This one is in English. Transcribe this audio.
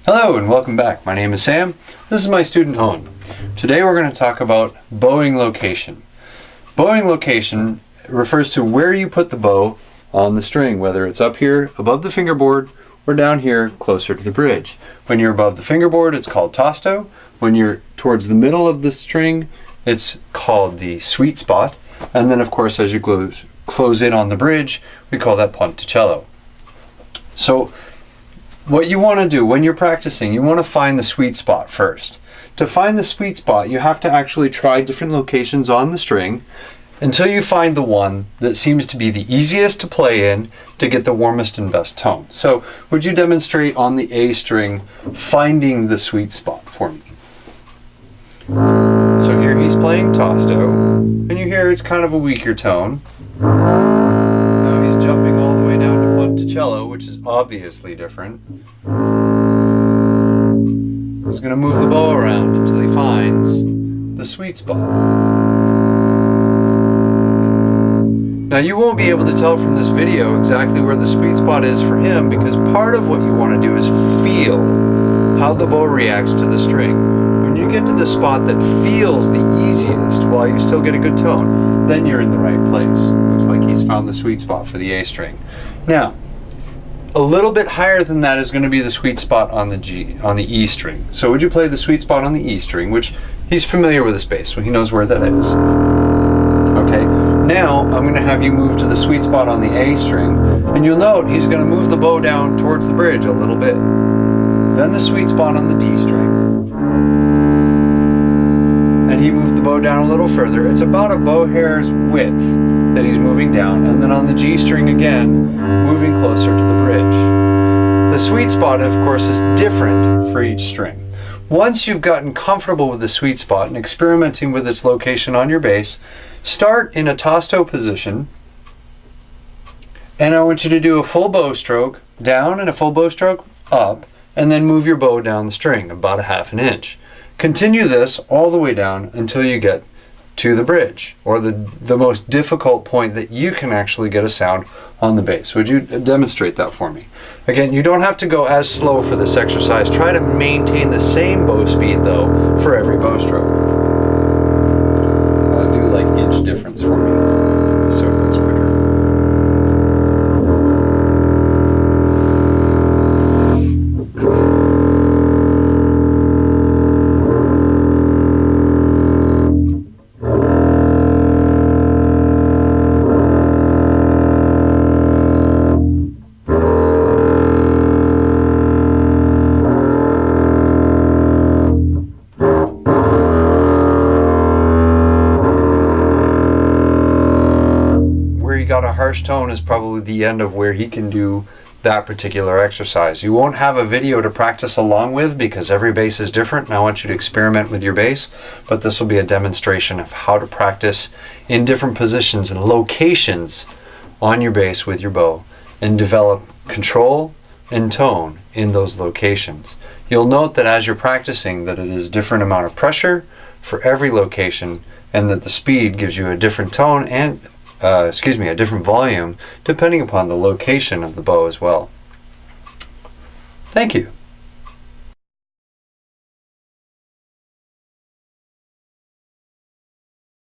Hello and welcome back. My name is Sam. This is my student Owen. Today we're going to talk about bowing location. Bowing location refers to where you put the bow on the string, whether it's up here above the fingerboard or down here closer to the bridge. When you're above the fingerboard, it's called tosto. When you're towards the middle of the string, it's called the sweet spot. And then of course as you close in on the bridge, we call that ponticello. So what you want to do when you're practicing, you want to find the sweet spot first. To find the sweet spot, you have to actually try different locations on the string until you find the one that seems to be the easiest to play in to get the warmest and best tone. So would you demonstrate on the A string finding the sweet spot for me? So here he's playing tosto, and you hear it's kind of a weaker tone. Now he's jumping all the way down to ponticello, which is obviously different. He's going to move the bow around until he finds the sweet spot. Now you won't be able to tell from this video exactly where the sweet spot is for him, because part of what you want to do is feel how the bow reacts to the string. When you get to the spot that feels the easiest while you still get a good tone, then you're in the right place. Looks like he's found the sweet spot for the A string. Now, a little bit higher than that is going to be the sweet spot on the E string. So would you play the sweet spot on the E string, which he's familiar with this bass, so he knows where that is. Okay, now I'm going to have you move to the sweet spot on the A string, and you'll note he's going to move the bow down towards the bridge a little bit. Then the sweet spot on the D string. And he moved the bow down a little further. It's about a bow hair's width that he's moving down, and then on the G string again, moving closer to the bridge. The sweet spot, of course, is different for each string. Once you've gotten comfortable with the sweet spot and experimenting with its location on your bass, start in a tosto position, and I want you to do a full bow stroke down and a full bow stroke up, and then move your bow down the string about a half an inch. Continue this all the way down until you get to the bridge, or the most difficult point that you can actually get a sound on the bass. Would you demonstrate that for me? Again, you don't have to go as slow for this exercise. Try to maintain the same bow speed though for every bow stroke. Do like inch difference for me so it's quicker. Got a harsh tone is probably the end of where he can do that particular exercise. You won't have a video to practice along with because every bass is different, and I want you to experiment with your bass, but this will be a demonstration of how to practice in different positions and locations on your bass with your bow and develop control and tone in those locations. You'll note that as you're practicing that it is a different amount of pressure for every location, and that the speed gives you a different tone and a different volume depending upon the location of the bow as well. Thank you.